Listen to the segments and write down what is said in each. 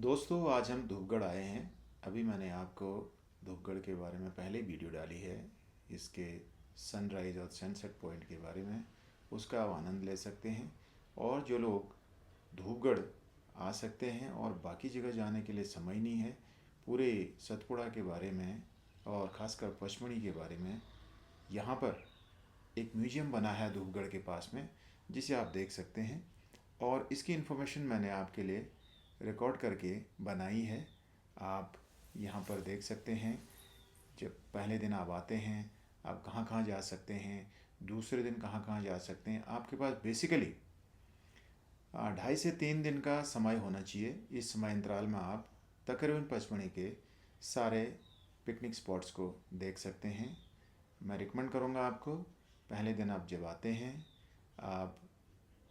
दोस्तों, आज हम धूपगढ़ आए हैं। अभी मैंने आपको धूपगढ़ के बारे में पहले वीडियो डाली है। इसके सनराइज़ और सनसेट पॉइंट के बारे में उसका आप आनंद ले सकते हैं। और जो लोग धूपगढ़ आ सकते हैं और बाकी जगह जाने के लिए समय नहीं है, पूरे सतपुड़ा के बारे में और ख़ासकर पचमढ़ी के बारे में, यहाँ पर एक म्यूज़ियम बना है धूपगढ़ के पास में, जिसे आप देख सकते हैं। और इसकी इन्फॉर्मेशन मैंने आपके लिए रिकॉर्ड करके बनाई है। आप यहाँ पर देख सकते हैं। जब पहले दिन आप आते हैं, आप कहाँ कहाँ जा सकते हैं, दूसरे दिन कहाँ कहाँ जा सकते हैं। आपके पास बेसिकली 2.5 से 3 दिन का समय होना चाहिए। इस समय अंतराल में आप तकरीबन पचमढ़ी के सारे पिकनिक स्पॉट्स को देख सकते हैं। मैं रिकमेंड करूँगा आपको, पहले दिन आप जब आते हैं, आप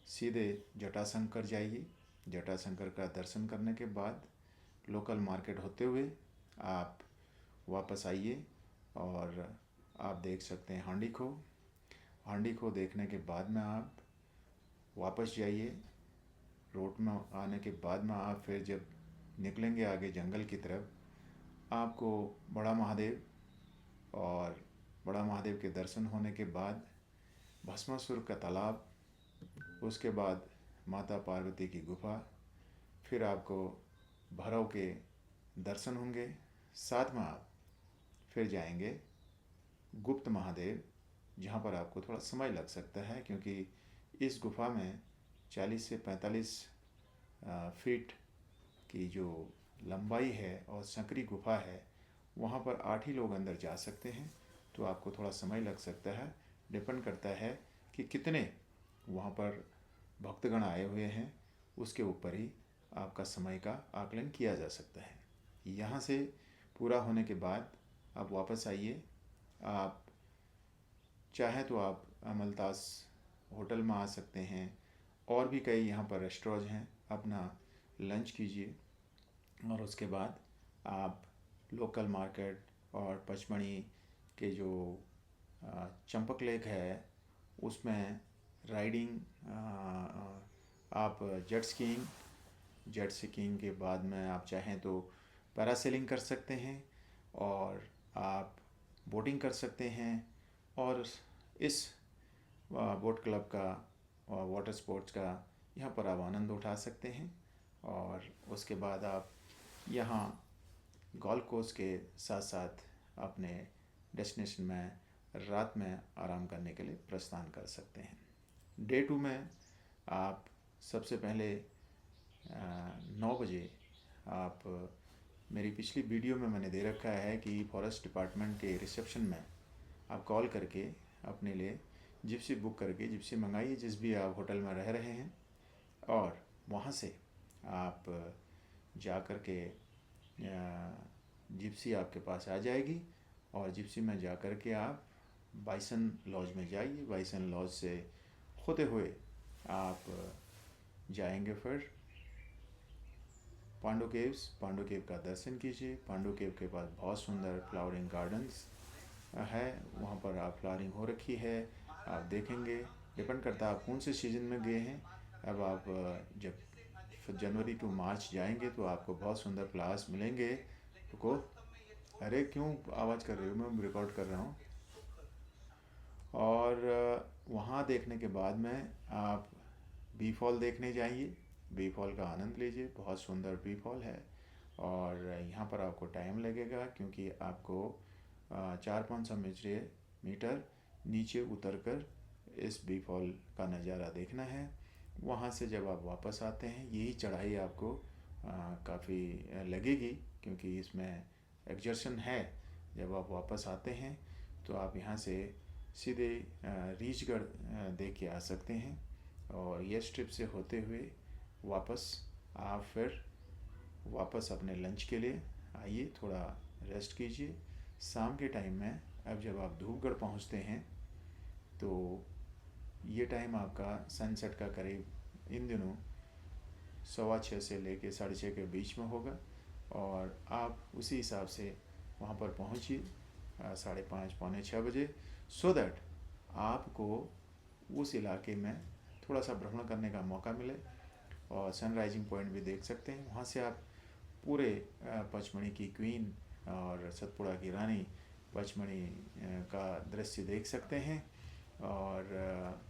सीधे जटाशंकर जाइए। जटाशंकर का दर्शन करने के बाद लोकल मार्केट होते हुए आप वापस आइए और आप देख सकते हैं हांडी खो। हांडी खो देखने के बाद में आप वापस जाइए। रोड में आने के बाद में आप फिर जब निकलेंगे आगे जंगल की तरफ, आपको बड़ा महादेव और बड़ा महादेव के दर्शन होने के बाद भस्मासुर का तालाब, उसके बाद माता पार्वती की गुफा, फिर आपको भैरव के दर्शन होंगे। साथ में आप फिर जाएंगे गुप्त महादेव, जहाँ पर आपको थोड़ा समय लग सकता है, क्योंकि इस गुफा में 40 से 45 फीट की जो लंबाई है और संकरी गुफा है, वहाँ पर 8 ही लोग अंदर जा सकते हैं। तो आपको थोड़ा समय लग सकता है। डिपेंड करता है कि कितने वहाँ पर भक्तगण आए हुए हैं, उसके ऊपर ही आपका समय का आकलन किया जा सकता है। यहाँ से पूरा होने के बाद आप वापस आइए। आप चाहे तो आप अमलतास होटल में आ सकते हैं, और भी कई यहाँ पर रेस्टोरेंट हैं। अपना लंच कीजिए और उसके बाद आप लोकल मार्केट और पचमढ़ी के जो चंपक लेक है, उसमें राइडिंग, आप जेट स्कीइंग के बाद में आप चाहें तो पैरासेलिंग कर सकते हैं और आप बोटिंग कर सकते हैं। और इस बोट क्लब का और वाटर स्पोर्ट्स का यहाँ पर आप आनंद उठा सकते हैं। और उसके बाद आप यहाँ गोल्फ कोर्स के साथ साथ अपने डेस्टिनेशन में रात में आराम करने के लिए प्रस्थान कर सकते हैं। डे 2 में आप सबसे पहले 9 बजे आप, मेरी पिछली वीडियो में मैंने दे रखा है कि फॉरेस्ट डिपार्टमेंट के रिसेप्शन में आप कॉल करके अपने लिए जिप्सी बुक करके जिप्सी मंगाइए, जिस भी आप होटल में रह रहे हैं। और वहाँ से आप जा कर के जिप्सी आपके पास आ जाएगी और जिप्सी में जा कर के आप बाइसन लॉज में जाइए। बाइसन लॉज से होते हुए आप जाएंगे फिर पांडू केव्स। पांडू केव का दर्शन कीजिए। पांडू केव के पास बहुत सुंदर फ्लावरिंग गार्डन्स है, वहाँ पर आप फ्लावरिंग हो रखी है, आप देखेंगे। डिपेंड करता है आप कौन से सीज़न में गए हैं। अब आप जब जनवरी टू मार्च जाएंगे तो आपको बहुत सुंदर फ्लावर्स मिलेंगे। रुको, अरे क्यों आवाज़ कर रहे हो, मैं रिकॉर्ड कर रहा हूँ। और वहाँ देखने के बाद में आप बी फॉल देखने जाइए। बी फॉल का आनंद लीजिए, बहुत सुंदर बी फॉल है। और यहाँ पर आपको टाइम लगेगा, क्योंकि आपको 400-500 मीटर नीचे उतरकर इस बी फॉल का नज़ारा देखना है। वहाँ से जब आप वापस आते हैं, यही चढ़ाई आपको काफ़ी लगेगी, क्योंकि इसमें एक्सर्शन है। जब आप वापस आते हैं तो आप यहाँ से सीधे रीछगढ़ देख के आ सकते हैं। और ये स्ट्रिप से होते हुए वापस आप फिर वापस अपने लंच के लिए आइए, थोड़ा रेस्ट कीजिए। शाम के टाइम में अब जब आप धूपगढ़ पहुंचते हैं तो ये टाइम आपका सनसेट का करीब इन दिनों 6:15 से लेके 6:30 के बीच में होगा। और आप उसी हिसाब से वहाँ पर पहुँचिए 5:30 पौने 6 बजे, सो दैट आपको उस इलाके में थोड़ा सा भ्रमण करने का मौका मिले और सनराइजिंग पॉइंट भी देख सकते हैं। वहाँ से आप पूरे पचमढ़ी की क्वीन और सतपुड़ा की रानी पचमढ़ी का दृश्य देख सकते हैं। और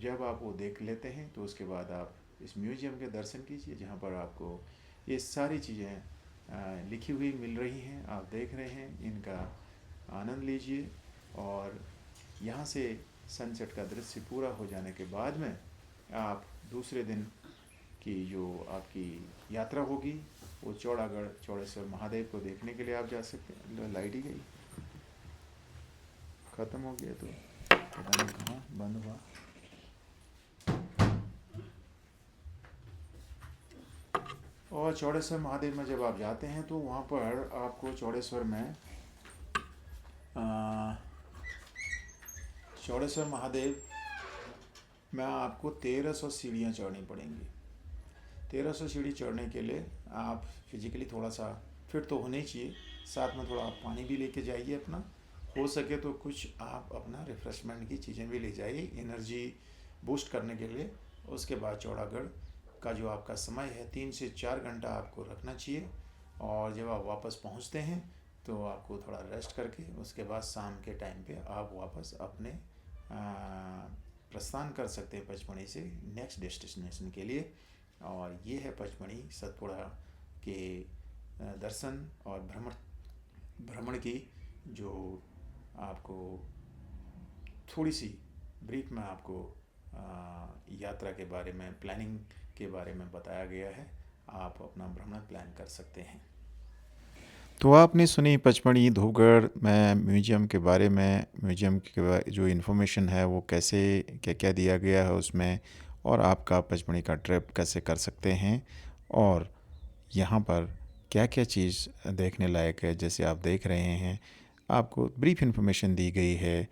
जब आप वो देख लेते हैं तो उसके बाद आप इस म्यूज़ियम के दर्शन कीजिए, जहाँ पर आपको ये सारी चीज़ें लिखी हुई मिल रही हैं, आप देख रहे हैं, इनका आनंद लीजिए। और यहाँ से सनसेट का दृश्य पूरा हो जाने के बाद में आप दूसरे दिन की जो आपकी यात्रा होगी वो चौड़ागढ़ चौड़ेश्वर महादेव को देखने के लिए आप जा सकते हैं। लाइट ही गई, ख़त्म हो गया तो पता नहीं कहाँ बंद हुआ। और चौड़ेश्वर महादेव में जब आप जाते हैं तो वहाँ पर आपको चौड़ेश्वर में चौड़ेश्वर महादेव में आपको 1300 सीढ़ियाँ चढ़नी पड़ेंगी। 1300 सीढ़ी चढ़ने के लिए आप फिजिकली थोड़ा सा फिट तो होने ही चाहिए, साथ में थोड़ा आप पानी भी लेके जाइए अपना, हो सके तो कुछ आप अपना रिफ़्रेशमेंट की चीज़ें भी ले जाइए एनर्जी बूस्ट करने के लिए। उसके बाद चौड़ागढ़ का जो आपका समय है 3 से 4 घंटा आपको रखना चाहिए। और जब आप वापस पहुंचते हैं तो आपको थोड़ा रेस्ट करके उसके बाद शाम के टाइम पे आप वापस अपने प्रस्थान कर सकते हैं पचमढ़ी से नेक्स्ट डेस्टिनेशन के लिए। और ये है पचमढ़ी सतपुड़ा के दर्शन और भ्रमण की जो आपको थोड़ी सी ब्रीफ में आपको यात्रा के बारे में, प्लानिंग के बारे में बताया गया है। आप अपना भ्रमण प्लान कर सकते हैं। तो आपने सुनी पचमढ़ी धूपगढ़ में म्यूज़ियम के बारे में, म्यूज़ियम के जो इन्फॉर्मेशन है वो कैसे क्या क्या दिया गया है उसमें, और आपका पचमढ़ी का ट्रिप कैसे कर सकते हैं, और यहाँ पर क्या क्या चीज़ देखने लायक है। जैसे आप देख रहे हैं, आपको ब्रीफ इन्फॉर्मेशन दी गई है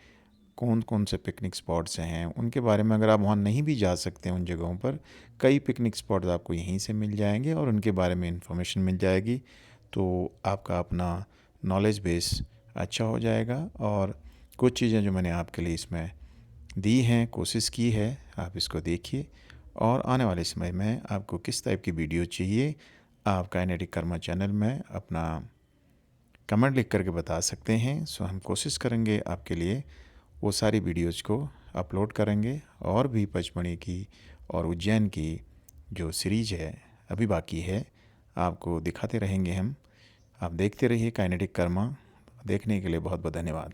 कौन कौन से पिकनिक स्पॉट्स हैं उनके बारे में। अगर आप वहाँ नहीं भी जा सकते उन जगहों पर, कई पिकनिक स्पॉट्स आपको यहीं से मिल जाएंगे और उनके बारे में इन्फॉर्मेशन मिल जाएगी। तो आपका अपना नॉलेज बेस अच्छा हो जाएगा। और कुछ चीज़ें जो मैंने आपके लिए इसमें दी हैं, कोशिश की है, आप इसको देखिए। और आने वाले समय में आपको किस टाइप की वीडियो चाहिए, आप काइनेटिक कर्मा चैनल में अपना कमेंट लिख करके बता सकते हैं। सो हम कोशिश करेंगे आपके लिए वो सारी वीडियोज़ को अपलोड करेंगे। और भी पचमढ़ी की और उज्जैन की जो सीरीज़ है अभी बाकी है, आपको दिखाते रहेंगे हम। आप देखते रहिए काइनेटिक कर्मा। देखने के लिए बहुत बहुत धन्यवाद।